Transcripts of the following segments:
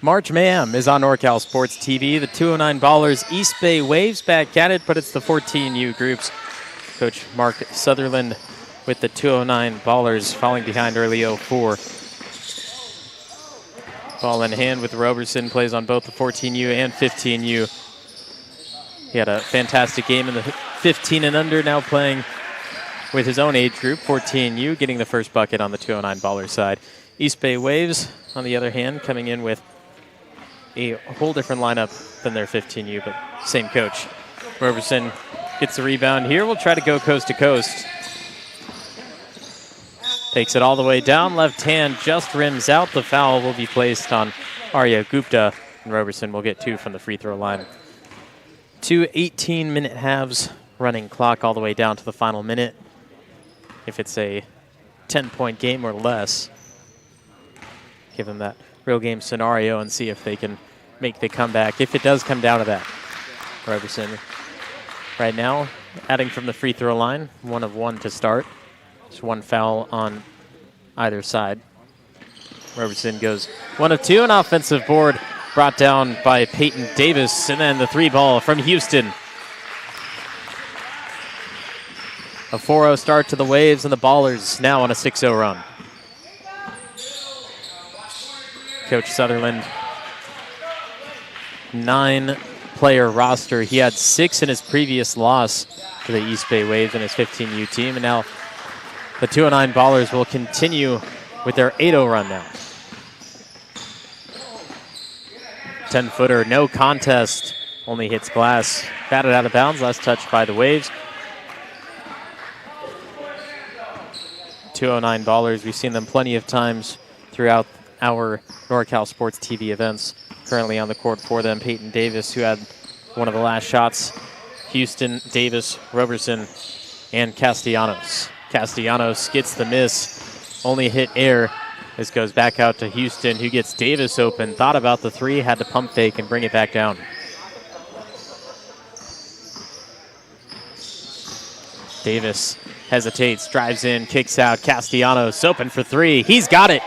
March Mayhem is on NorCal Sports TV. The 209 Ballerz East Bay Waves back at it, but it's the 14U groups. Coach Mark Sutherland with the 209 Ballerz falling behind early 0-4. Ball in hand with Roberson, plays on both the 14U and 15U. He had a fantastic game in the 15 and under, now playing with his own age group, 14U, getting the first bucket on the 209 Ballerz side. East Bay Waves, on the other hand, coming in with a whole different lineup than their 15U, but same coach. Roberson gets the rebound here. We'll try to go coast to coast. Takes it all the way down. Left hand just rims out. The foul will be placed on Arya Gupta, and Roberson will get 2 from the free throw line. 2 18-minute halves, running clock all the way down to the final minute. If it's a 10-point game or less, give them that real game scenario and see if they can make the comeback. If it does come down to that, Roberson right now adding from the free throw line, 1 of 1 to start. Just 1 foul on either side. Roberson goes 1 of 2, an offensive board brought down by Peyton Davis, and then the 3 ball from Houston. A 4-0 start to the Waves, and the Ballerz now on a 6-0 run. Coach Sutherland, 9-player roster. He had 6 in his previous loss to the East Bay Waves and his 15U team, and now the 209 Ballerz will continue with their 8-0 run now. 10-footer, no contest, only hits glass. Batted out of bounds, last touched by the Waves. 209 Ballerz, we've seen them plenty of times throughout our NorCal Sports TV events. Currently on the court for them, Peyton Davis, who had one of the last shots. Houston, Davis, Roberson, and Castellanos. Castellanos gets the miss, only hit air. This goes back out to Houston, who gets Davis open. Thought about the 3, had to pump fake and bring it back down. Davis hesitates, drives in, kicks out. Castellanos open for 3. He's got it.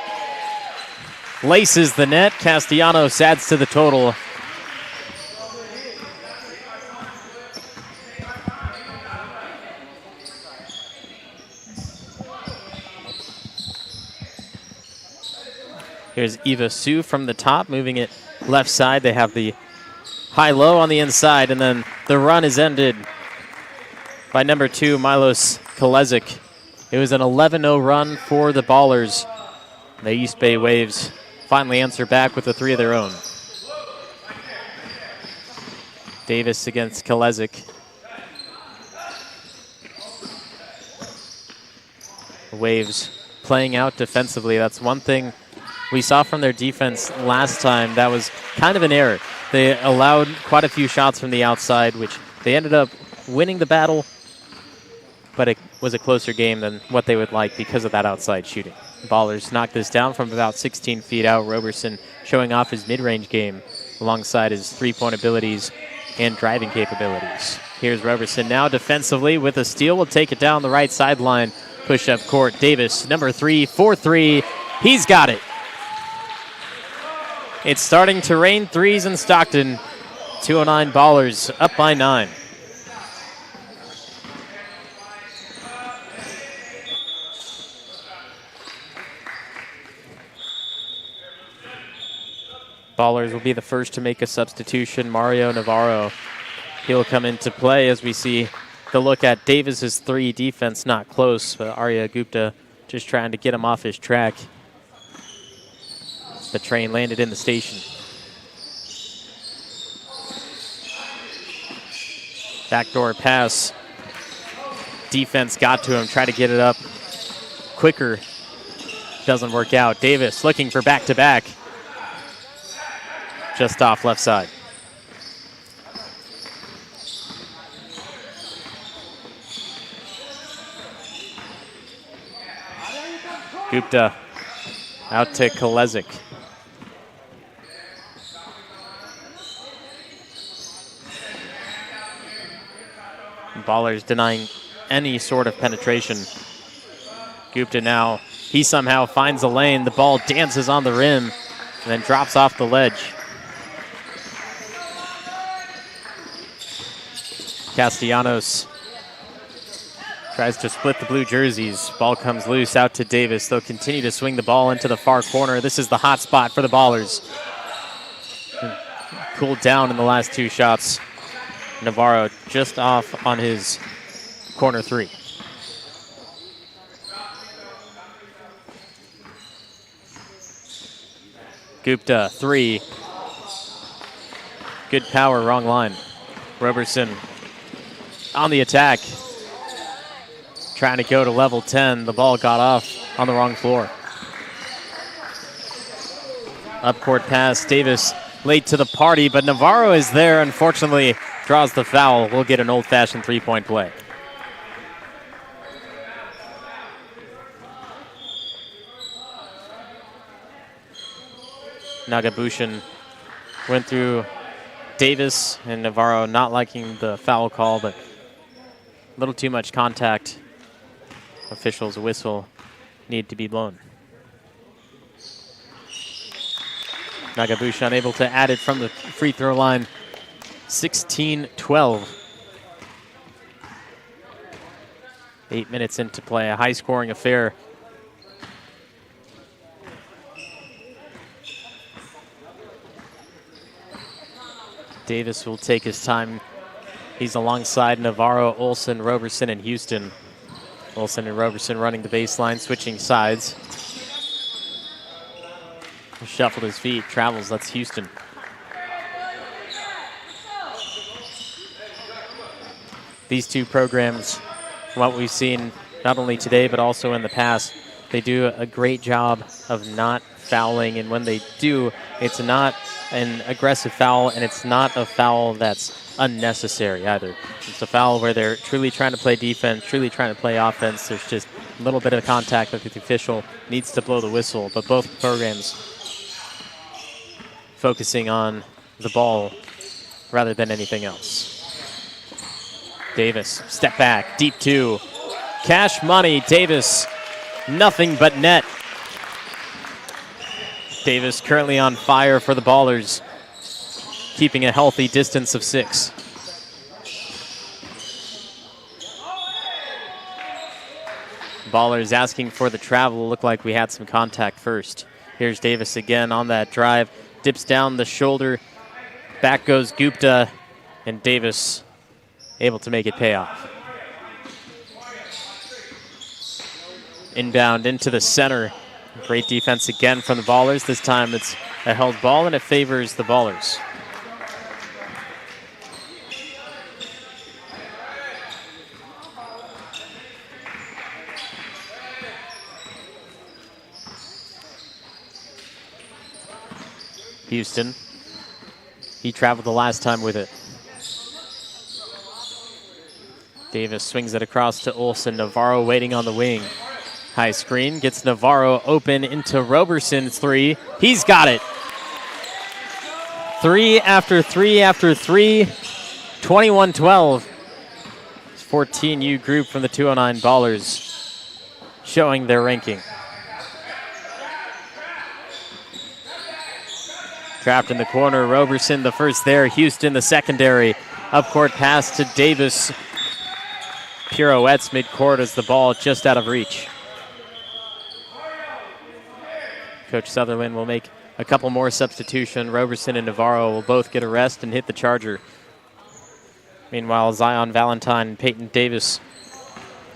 Laces the net. Castellanos adds to the total. Here's Eva Sue from the top, moving it left side. They have the high-low on the inside, and then the run is ended by number 2, Milos Kolezic. It was an 11-0 run for the Ballerz. The East Bay Waves finally answer back with the 3 of their own. Davis against Kolezic. The Waves playing out defensively. That's one thing we saw from their defense last time. That was kind of an error. They allowed quite a few shots from the outside, which they ended up winning the battle, but it was a closer game than what they would like because of that outside shooting. Ballerz knocked this down from about 16 feet out. Roberson showing off his mid-range game alongside his three-point abilities and driving capabilities. Here's Roberson now defensively with a steal. Will take it down the right sideline. Push-up court. Davis, number 3, 4-3. He's got it. It's starting to rain threes in Stockton. 209 Ballerz up by 9. Ballerz will be the first to make a substitution. Mario Navarro, he'll come into play as we see the look at Davis's 3 defense, not close, but Arya Gupta just trying to get him off his track. The train landed in the station. Backdoor pass. Defense got to him, try to get it up quicker. Doesn't work out. Davis looking for back-to-back. Just off left side. Gupta out to Kolezic. Ballerz denying any sort of penetration. Gupta now, he somehow finds a lane. The ball dances on the rim and then drops off the ledge. Castellanos tries to split the blue jerseys. Ball comes loose out to Davis. They'll continue to swing the ball into the far corner. This is the hot spot for the Ballers. Cooled down in the last 2 shots. Navarro just off on his corner 3. Gupta, 3. Good power, wrong line. Roberson on the attack. Trying to go to level 10. The ball got off on the wrong floor. Up court pass. Davis late to the party, but Navarro is there. Unfortunately, draws the foul. We'll get an old-fashioned 3-point play. Nagabushin went through Davis, and Navarro not liking the foul call, but a little too much contact. Officials' whistle need to be blown. Nagabushin unable to add it from the free throw line. 16-12. 8 minutes into play, a high-scoring affair. Davis will take his time. He's alongside Navarro, Olsen, Roberson, and Houston. Olsen and Roberson running the baseline, switching sides. Shuffled his feet, travels, that's Houston. These two programs, from what we've seen not only today but also in the past, they do a great job of not fouling, and when they do, it's not an aggressive foul, and it's not a foul that's unnecessary either. It's a foul where they're truly trying to play defense, truly trying to play offense. There's just a little bit of contact that the official needs to blow the whistle, but both programs focusing on the ball rather than anything else. Davis, step back, deep 2. Cash money, Davis, nothing but net. Davis currently on fire for the Ballers, keeping a healthy distance of 6. Ballers asking for the travel. Looked like we had some contact first. Here's Davis again on that drive. Dips down the shoulder. Back goes Gupta, and Davis able to make it pay off. Inbound into the center. Great defense again from the Ballers. This time it's a held ball, and it favors the Ballers. Houston, he traveled the last time with it. Davis swings it across to Olsen. Navarro waiting on the wing. High screen, gets Navarro open into Roberson's 3. He's got it. 3 after 3 after 3. 21-12. 14U group from the 209 Ballers showing their ranking. Trapped in the corner, Roberson the first there, Houston the secondary. Up-court pass to Davis. Pirouettes mid-court as the ball just out of reach. Coach Sutherland will make a couple more substitutions. Roberson and Navarro will both get a rest and hit the charger. Meanwhile, Zion Valentine and Peyton Davis.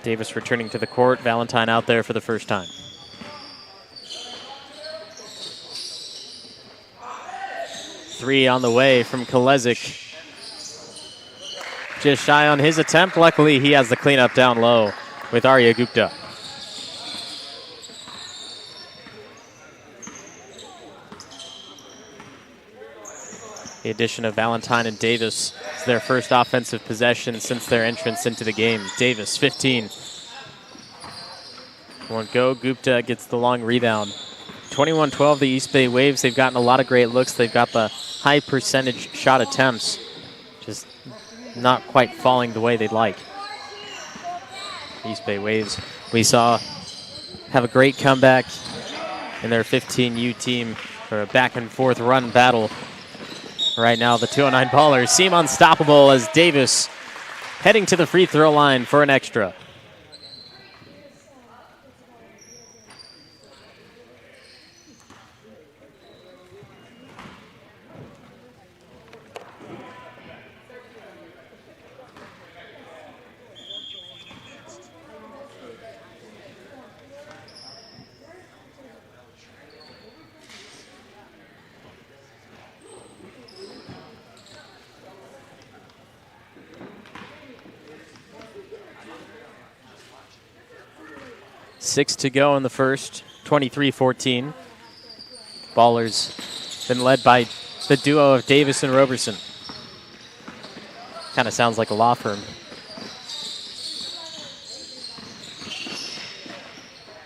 Davis returning to the court, Valentine out there for the first time. Three on the way from Kolezic. Just shy on his attempt. Luckily, he has the cleanup down low with Arya Gupta. The addition of Valentine and Davis is their first offensive possession since their entrance into the game. Davis, 15. Won't go. Gupta gets the long rebound. 21-12, the East Bay Waves. They've gotten a lot of great looks. They've got the high percentage shot attempts. Just not quite falling the way they'd like. East Bay Waves, we saw, have a great comeback in their 15U team for a back and forth run battle. Right now, the 209 Ballers seem unstoppable as Davis heading to the free throw line for an extra. Six to go in the first, 23-14. Ballerz been led by the duo of Davis and Roberson. Kind of sounds like a law firm.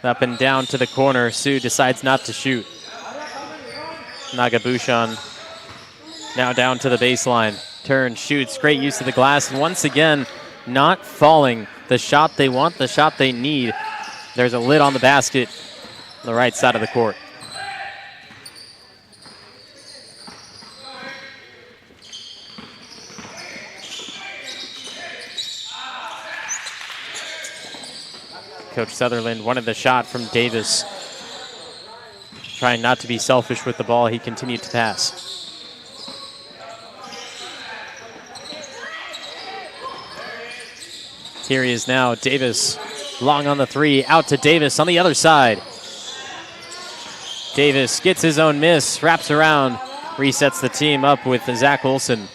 Up and down to the corner. Sue decides not to shoot. Nagabushan now down to the baseline. Turns, shoots, great use of the glass. And once again, not falling. The shot they want, the shot they need. There's a lid on the basket on the right side of the court. Coach Sutherland wanted the shot from Davis. Trying not to be selfish with the ball, he continued to pass. Here he is now, Davis. Long on the three, out to Davis on the other side. Davis gets his own miss, wraps around, resets the team up with Zach Olson.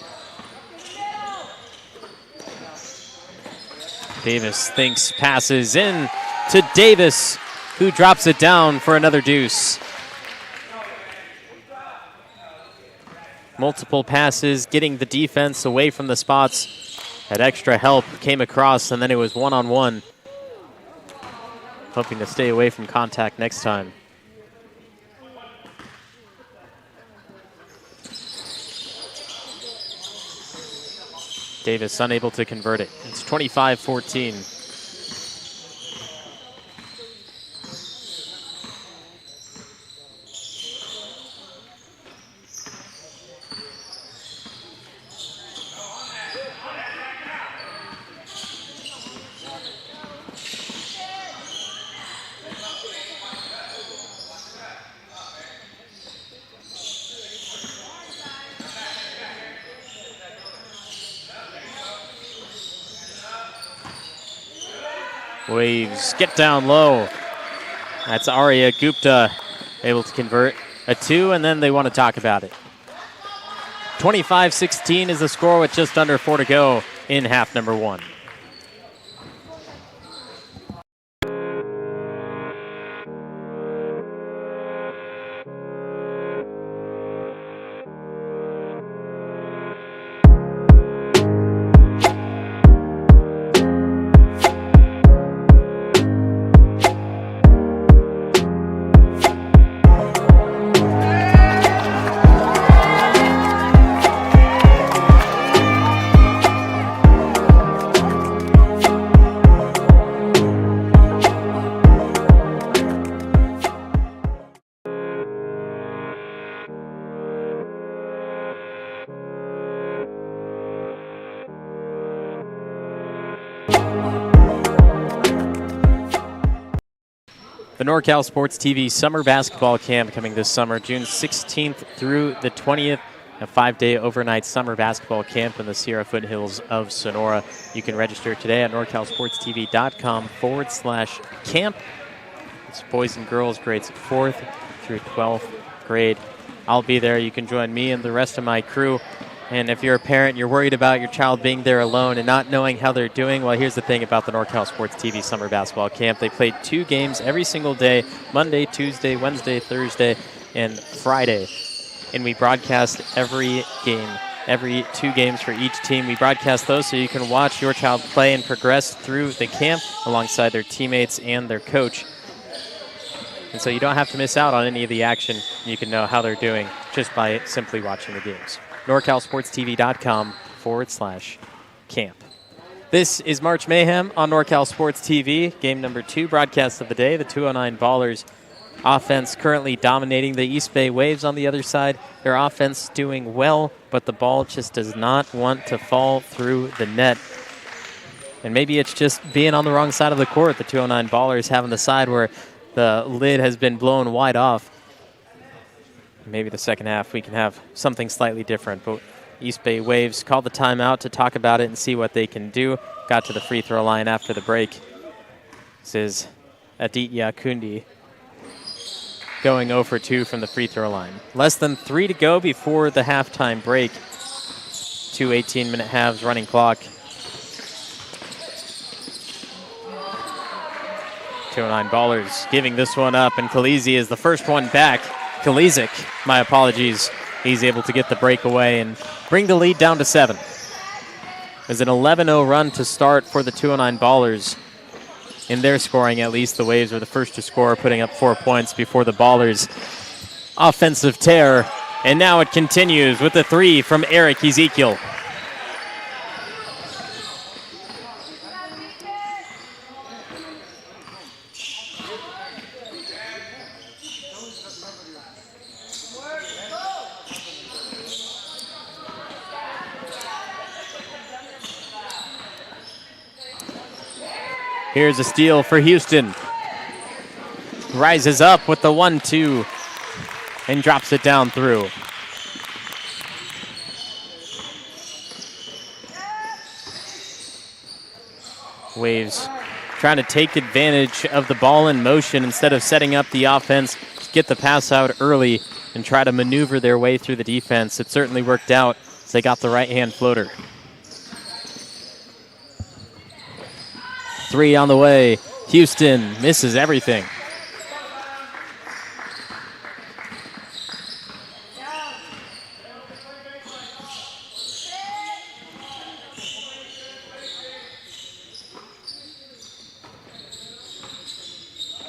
Davis thinks, passes in to Davis, who drops it down for another deuce. Multiple passes, getting the defense away from the spots. Had extra help, came across, and then it was one-on-one. Hoping to stay away from contact next time. Davis unable to convert it. It's 25-14. Waves get down low. That's Arya Gupta able to convert a two, and then they want to talk about it. 25-16 is the score with just under 4 to go in half number one. The NorCal Sports TV Summer Basketball Camp coming this summer, June 16th through the 20th, a 5-day overnight summer basketball camp in the Sierra foothills of Sonora. You can register today at norcalsportstv.com/camp. It's boys and girls grades 4th through 12th grade. I'll be there. You can join me and the rest of my crew. And if you're a parent, you're worried about your child being there alone and not knowing how they're doing, well, here's the thing about the NorCal Sports TV Summer Basketball Camp. They played 2 games every single day, Monday, Tuesday, Wednesday, Thursday, and Friday. And we broadcast every game, every 2 games for each team. We broadcast those so you can watch your child play and progress through the camp alongside their teammates and their coach. And so you don't have to miss out on any of the action. You can know how they're doing just by simply watching the games. NorCalSportsTV.com/camp. This is March Mayhem on NorCal Sports TV. Game number 2, broadcast of the day. The 209 Ballerz offense currently dominating the East Bay Waves on the other side. Their offense doing well, but the ball just does not want to fall through the net. And maybe it's just being on the wrong side of the court. The 209 Ballers having the side where the lid has been blown wide off. Maybe the second half we can have something slightly different. But East Bay Waves called the timeout to talk about it and see what they can do. Got to the free throw line after the break. This is Aditya Kundi going 0 for 2 from the free throw line. Less than 3 to go before the halftime break. 2 18-minute halves running clock. 209 Ballers giving this one up, and Khaleesi is the first one back. Kalizik, my apologies. He's able to get the breakaway and bring the lead down to 7. There's an 11-0 run to start for the 209 Ballers. In their scoring, at least, the Waves were the first to score, putting up 4 points before the Ballers' offensive tear. And now it continues with the 3 from Eric Ezekiel. Here's a steal for Houston. Rises up with the 1-2 and drops it down through. Waves trying to take advantage of the ball in motion instead of setting up the offense, get the pass out early and try to maneuver their way through the defense. It certainly worked out as they got the right-hand floater. 3 on the way. Houston misses everything.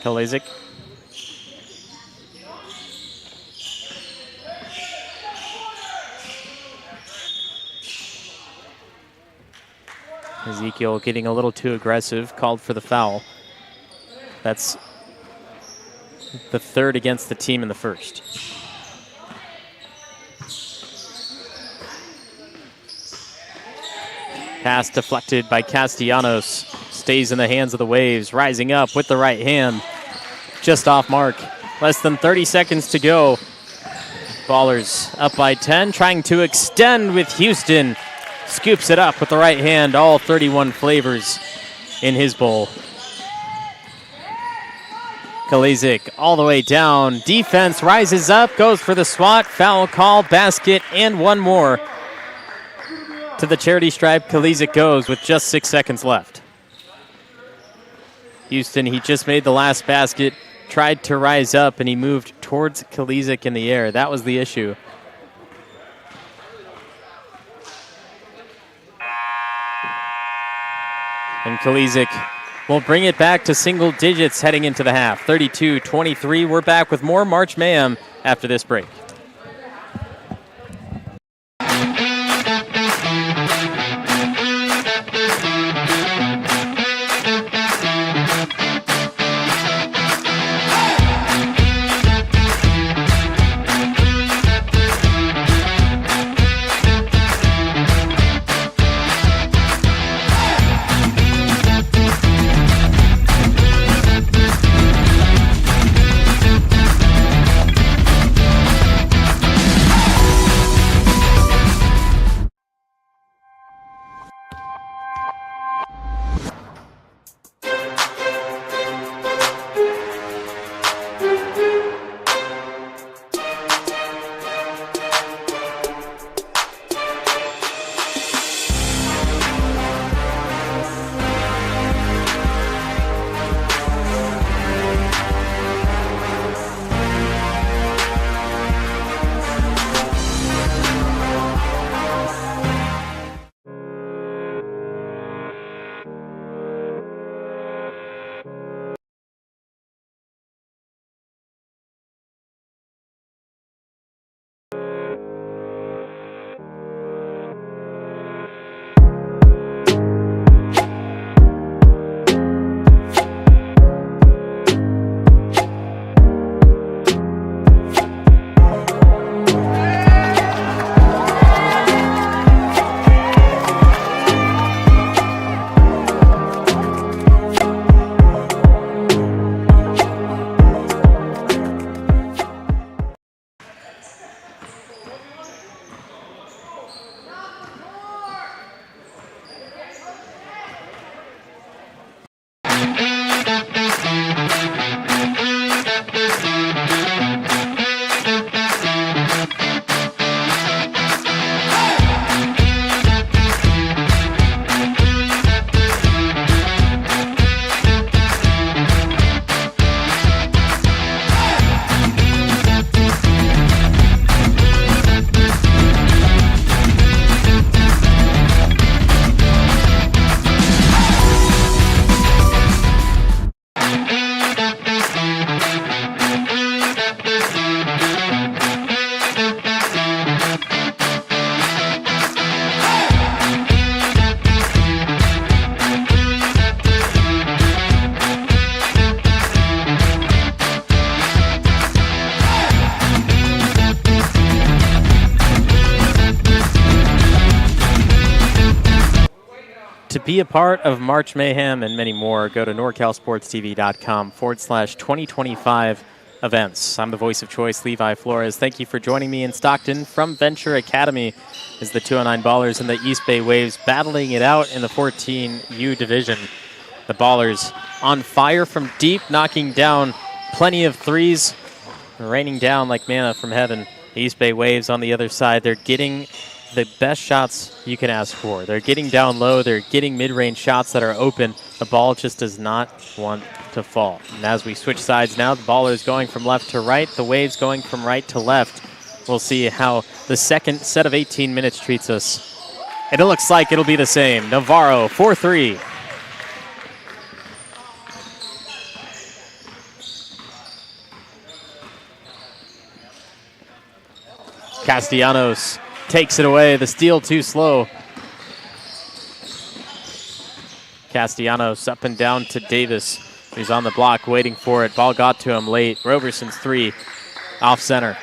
Kalizik. Ezekiel getting a little too aggressive, called for the foul. That's the 3rd against the team in the first. Pass deflected by Castellanos. Stays in the hands of the Waves, rising up with the right hand. Just off mark. Less than 30 seconds to go. Ballers up by 10, trying to extend with Houston. Scoops it up with the right hand, all 31 flavors in his bowl. Kalizik all the way down. Defense rises up, goes for the swat, foul call, basket, and one more. To the charity stripe, Kalizik goes with just 6 seconds left. Houston, he just made the last basket, tried to rise up, and he moved towards Kalizik in the air. That was the issue. And Kalizik will bring it back to single digits heading into the half. 32-23. We're back with more March Mayhem after this break. be a part of March Mayhem and many more, go to norcalsportstv.com/2025 events. I'm the voice of choice, Levi Flores. Thank you for joining me in Stockton from Venture Academy as the 209 Ballers and the East Bay Waves battling it out in the 14U division. The Ballers on fire from deep, knocking down plenty of threes, raining down like manna from heaven. The East Bay Waves on the other side, they're getting the best shots you can ask for. They're getting down low. They're getting mid-range shots that are open. The ball just does not want to fall. And as we switch sides now, the Ballers going from left to right, the Waves going from right to left. We'll see how the second set of 18 minutes treats us. It looks like it'll be the same. Navarro, 4-3. Castellanos takes it away. The steal too slow. Castellanos up and down to Davis. He's on the block waiting for it. Ball got to him late. Roberson's three off center.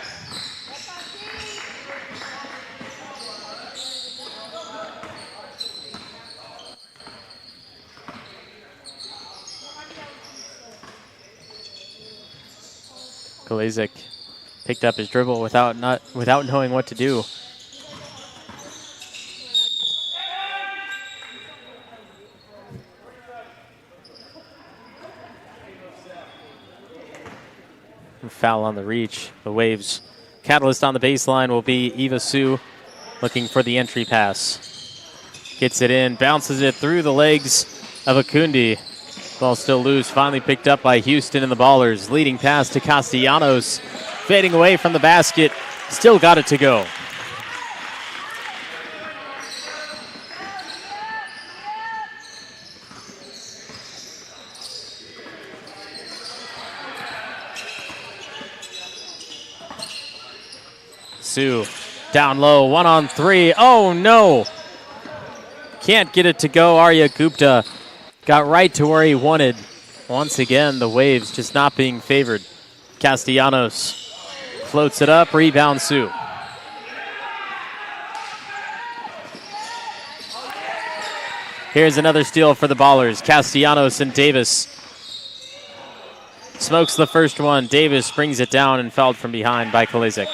Kalizik picked up his dribble without knowing what to do. Foul on the reach. The Waves catalyst on the baseline will be Eva Sue looking for the entry pass. Gets it in, bounces it through the legs of Akundi. Ball still loose, finally picked up by Houston and the Ballers. Leading pass to Castellanos. Fading away from the basket. Still got it to go. Sue down low, 1-on-3. Oh no! Can't get it to go. Arya Gupta got right to where he wanted. Once again, the Waves just not being favored. Castellanos floats it up, rebound Sue. Here's another steal for the Ballers. Castellanos and Davis. Smokes the first one. Davis brings it down and fouled from behind by Kalizik.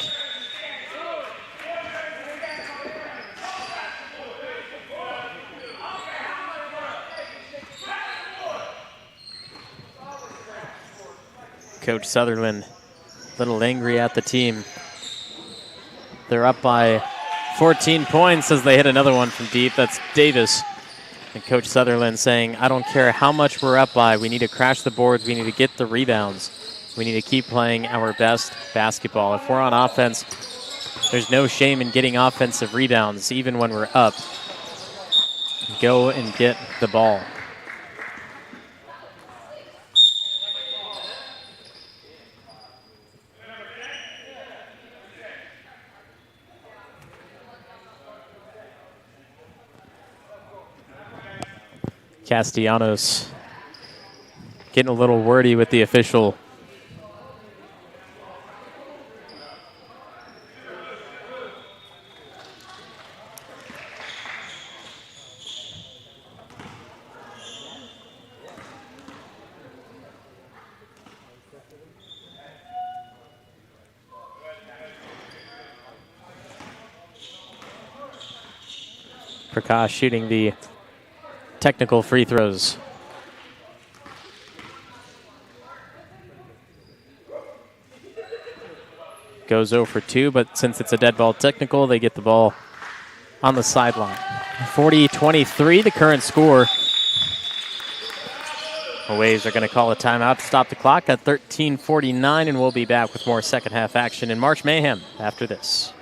Coach Sutherland a little angry at the team. They're up by 14 points as they hit another one from deep. That's Davis. And Coach Sutherland saying, I don't care how much we're up by. We need to crash the boards. We need to get the rebounds. We need to keep playing our best basketball. If we're on offense, there's no shame in getting offensive rebounds, even when we're up. Go and get the ball. Castellanos getting a little wordy with the official. Prakash shooting the technical free throws. Goes 0 for 2, but since it's a dead ball technical, they get the ball on the sideline. 40-23, the current score. The Waves are going to call a timeout to stop the clock at 13:49, and we'll be back with more second half action in March Mayhem after this.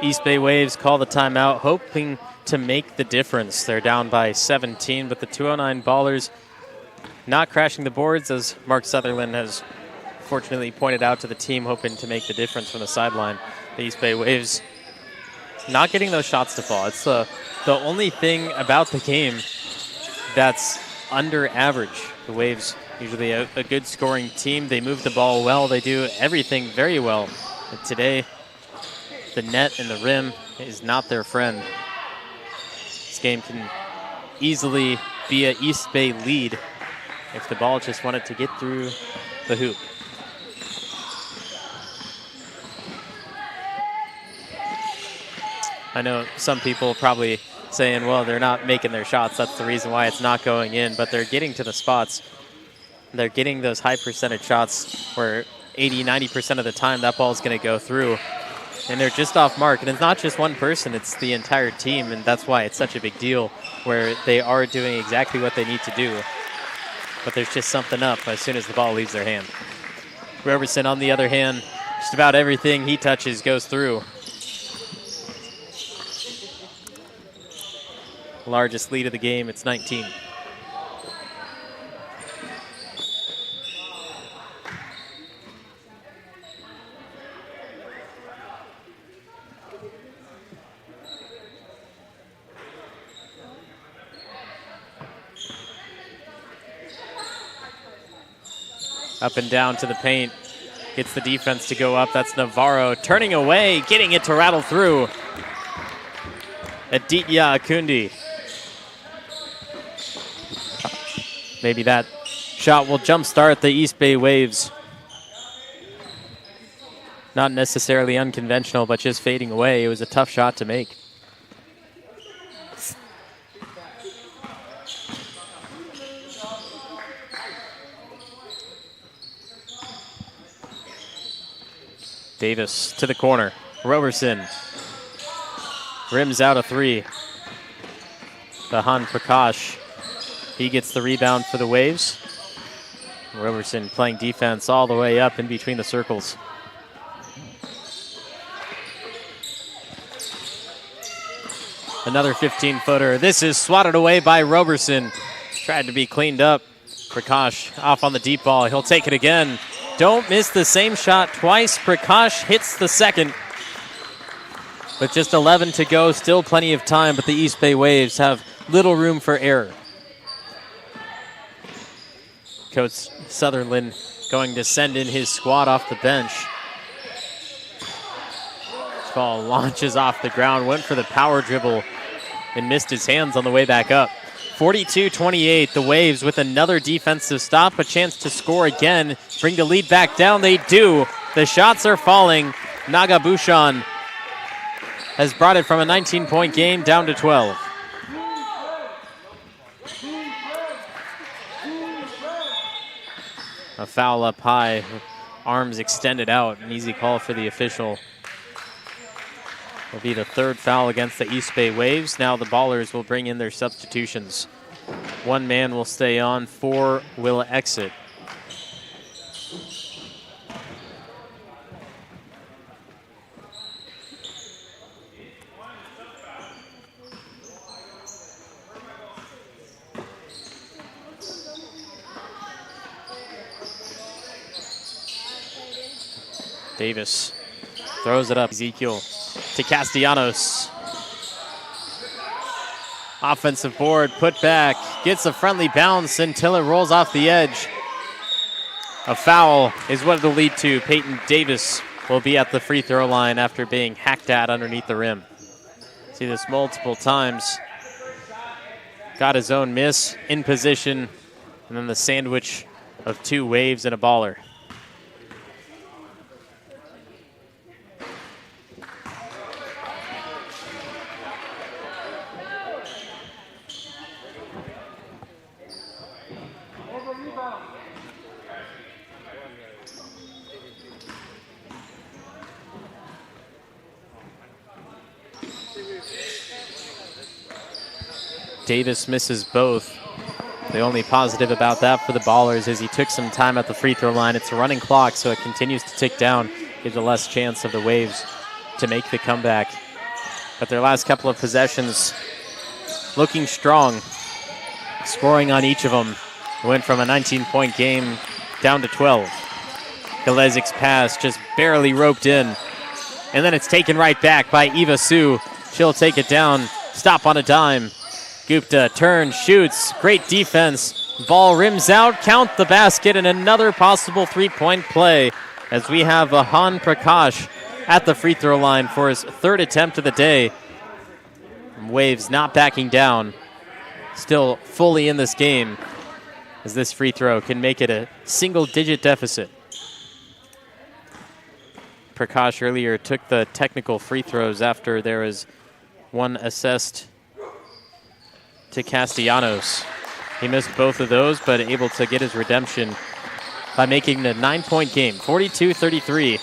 East Bay Waves call the timeout, hoping to make the difference. They're down by 17, but the 209 Ballers not crashing the boards, as Mark Sutherland has fortunately pointed out to the team, hoping to make the difference from the sideline. The East Bay Waves not getting those shots to fall. It's the only thing about the game that's under average. The Waves, usually a good scoring team. They move the ball well. They do everything very well. But today, the net and the rim is not their friend. This game can easily be an East Bay lead if the ball just wanted to get through the hoop. I know some people probably saying, well, they're not making their shots. That's the reason why it's not going in. But they're getting to the spots. They're getting those high percentage shots where 80, 90% of the time that ball is going to go through. And they're just off mark. And it's not just one person. It's the entire team. And that's why it's such a big deal, where they are doing exactly what they need to do. But there's just something up as soon as the ball leaves their hand. Roberson, on the other hand, just about everything he touches goes through. Largest lead of the game, it's 19. Up and down to the paint. Gets the defense to go up. That's Navarro turning away, getting it to rattle through. Aditya Akundi. Maybe that shot will jumpstart the East Bay Waves. Not necessarily unconventional, but just fading away. It was a tough shot to make. Davis to the corner. Roberson rims out a three. Bahan Prakash, he gets the rebound for the Waves. Roberson playing defense all the way up in between the circles. Another 15-footer. This is swatted away by Roberson. Tried to be cleaned up. Prakash off on the deep ball. He'll take it again. Don't miss the same shot twice. Prakash hits the second. With just 11 to go, still plenty of time, but the East Bay Waves have little room for error. Coach Sutherland going to send in his squad off the bench. This ball launches off the ground, went for the power dribble, and missed his hands on the way back up. 42-28, the Waves with another defensive stop, a chance to score again, bring the lead back down. They do. The shots are falling. Nagabushan has brought it from a 19-point game down to 12. A foul up high, arms extended out, an easy call for the official. Will be the third foul against the East Bay Waves. Now the Ballers will bring in their substitutions. One man will stay on, 4 will exit. Davis throws it up. Ezekiel to Castellanos. Offensive board, put back, gets a friendly bounce until it rolls off the edge. A foul is what it'll lead to. Peyton Davis will be at the free throw line after being hacked at underneath the rim. See this multiple times. Got his own miss in position, and then the sandwich of 2 Waves and a Baller. Davis misses both. The only positive about that for the Ballers is he took some time at the free throw line. It's a running clock, so it continues to tick down. Gives a less chance of the Waves to make the comeback. but their last couple of possessions looking strong, scoring on each of them. Went from a 19-point game down to 12. Kalezik's pass just barely roped in, and then it's taken right back by Eva Sue. She'll take it down, stop on a dime. Gupta turns, shoots, great defense. Ball rims out, count the basket, and another possible three-point play as we have Ahan Prakash at the free throw line for his third attempt of the day. Waves not backing down, still fully in this game, as this free throw can make it a single-digit deficit. Prakash earlier took the technical free throws after there was one assessed to Castellanos. He missed both of those, but able to get his redemption by making it a 9-point game, 42-33.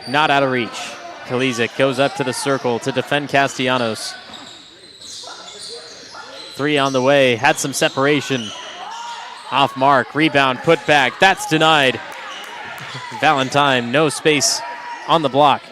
Not out of reach. Kalizik goes up to the circle to defend Castellanos. Three on the way, had some separation. Off mark, rebound, put back, that's denied. Valentine, no space on the block.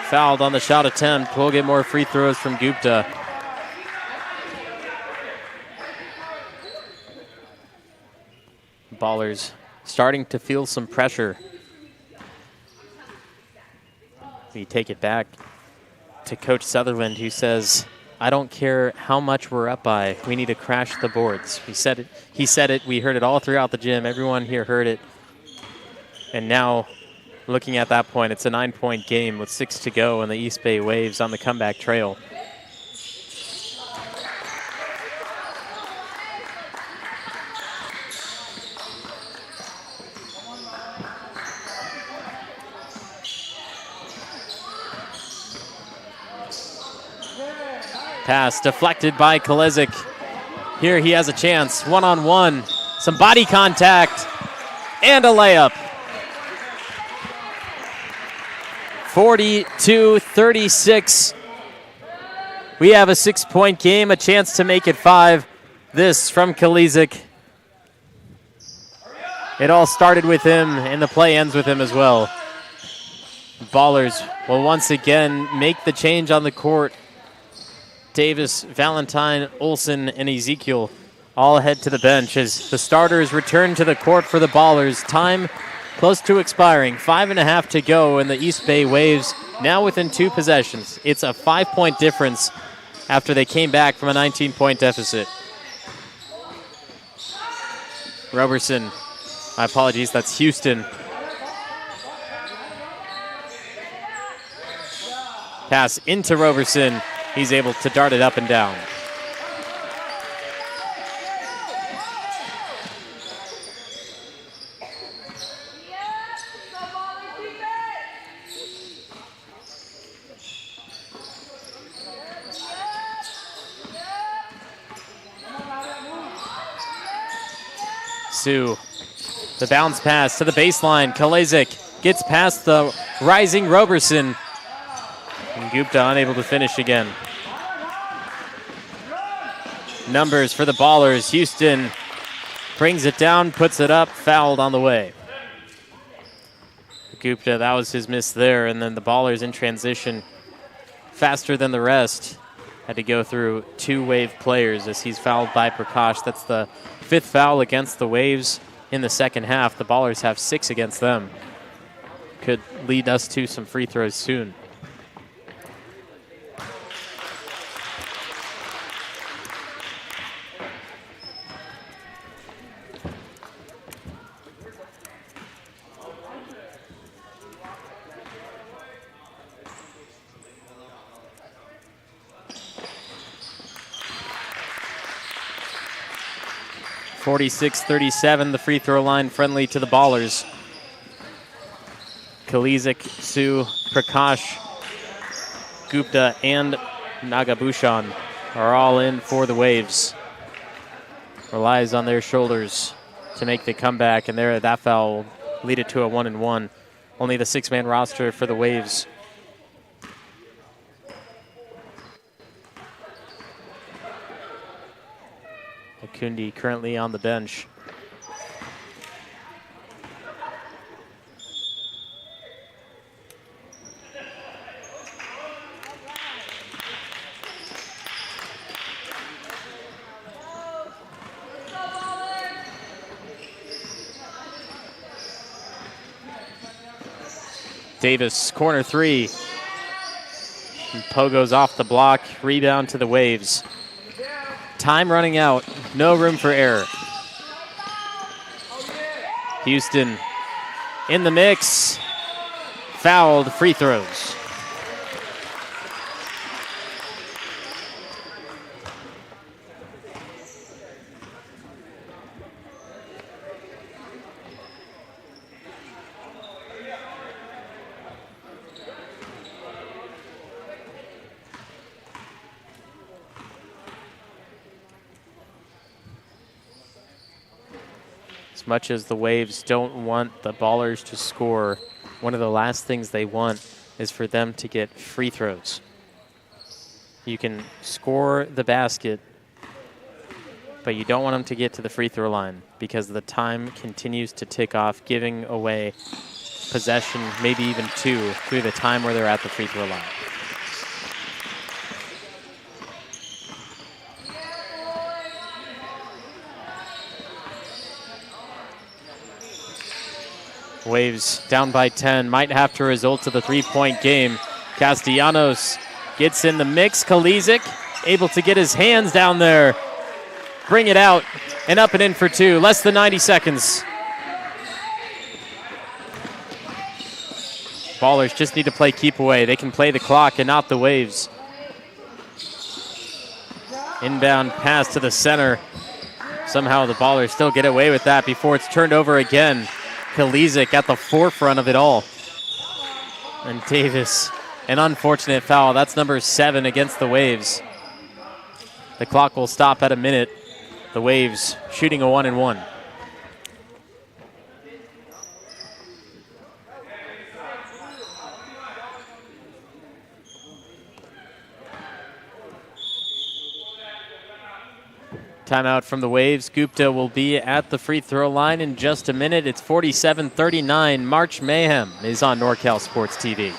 Fouled on the shot attempt. We'll get more free throws from Gupta. Ballerz starting to feel some pressure. We take it back to Coach Sutherland, who says, I don't care how much we're up by. We need to crash the boards. He said it. We heard it all throughout the gym. Everyone here heard it. And now, looking at that point, it's a 9-point game with 6 to go, and the East Bay Waves on the comeback trail. Pass deflected by Kalezic. Here he has a chance, one-on-one, some body contact, and a layup. 42-36. We have a 6-point game, a chance to make it 5. This from Kalezic. It all started with him, and the play ends with him as well. Ballerz will once again make the change on the court. Davis, Valentine, Olsen, and Ezekiel all head to the bench as the starters return to the court for the Ballerz. Time close to expiring, 5.5 to go, and the East Bay Waves now within 2 possessions. It's a 5-point difference after they came back from a 19-point deficit. Roberson, my apologies, that's Houston. Pass into Roberson. He's able to dart it up and down. Sue, the bounce pass to the baseline. Kalezic gets past the rising Roberson. And Gupta unable to finish again. Numbers for the Ballerz. Houston brings it down, puts it up, fouled on the way. Gupta, that was his miss there, and then the Ballerz in transition faster than the rest. Had to go through 2 Wave players as he's fouled by Prakash. That's the 5th foul against the Waves in the second half. The Ballerz have 6 against them. Could lead us to some free throws soon. 46-37, the free throw line friendly to the Ballerz. Kalizik, Su, Prakash, Gupta, and Nagabushan are all in for the Waves. Relies on their shoulders to make the comeback, and there that foul will lead it to a 1-and-1. Only the 6-man roster for the Waves. Okundi currently on the bench. Davis, corner three. And Pogo's off the block, rebound to the Waves. Time running out, no room for error. Houston in the mix, fouled, free throws. As much as the Waves don't want the Ballerz to score, one of the last things they want is for them to get free throws. You can score the basket, but you don't want them to get to the free throw line because the time continues to tick off, giving away possession, maybe even two, through the time where they're at the free throw line. Waves down by 10, might have to result to the three-point game. Castellanos gets in the mix. Kalizik able to get his hands down there, bring it out, and up and in for two. Less than 90 seconds. Ballerz just need to play keep away. They can play the clock and not the Waves. Inbound pass to the center. Somehow the Ballerz still get away with that before it's turned over again. Kalizik at the forefront of it all. And Davis, an unfortunate foul. That's number 7 against the Waves. The clock will stop at a minute. The Waves shooting a 1-and-1. Timeout from the Waves. Gupta will be at the free throw line in just a minute. It's 47-39. March Mayhem is on NorCal Sports TV.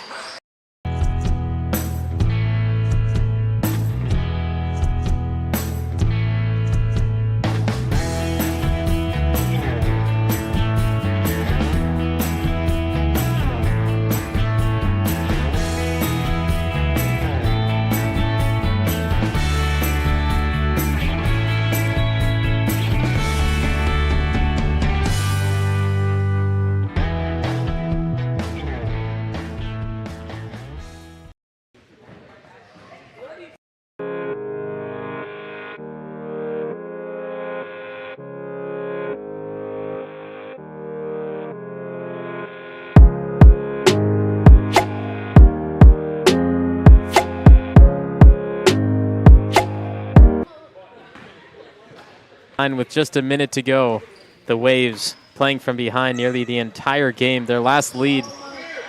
With just a minute to go, the Waves playing from behind nearly the entire game. Their last lead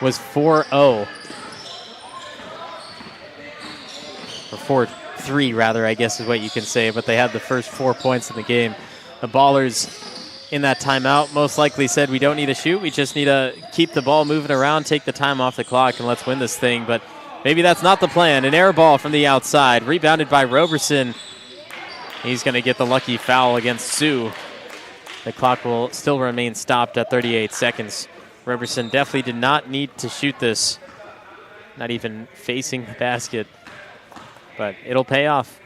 was 4-0. Or 4-3, rather, I guess is what you can say, but they had the first 4 points in the game. The Ballerz in that timeout most likely said, we don't need to shoot, we just need to keep the ball moving around, take the time off the clock, and let's win this thing. But maybe that's not the plan. An air ball from the outside, rebounded by Roberson. He's going to get the lucky foul against Su. The clock will still remain stopped at 38 seconds. Roberson definitely did not need to shoot this, not even facing the basket, but it'll pay off.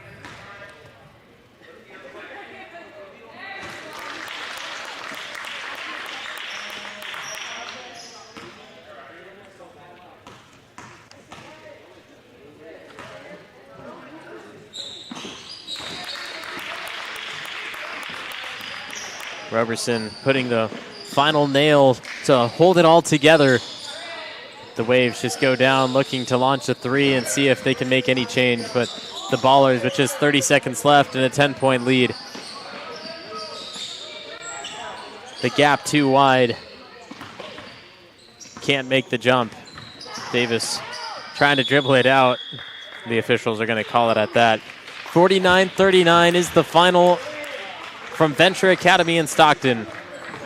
Roberson putting the final nail to hold it all together. The Waves just go down looking to launch a three and see if they can make any change, but the Ballerz with just 30 seconds left and a 10-point lead. The gap too wide. Can't make the jump. Davis trying to dribble it out. The officials are going to call it at that. 49-39 is the final from Venture Academy in Stockton.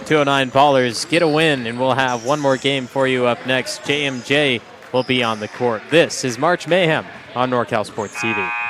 209 Ballerz get a win, and we'll have one more game for you up next. JMJ will be on the court. This is March Mayhem on NorCal Sports TV.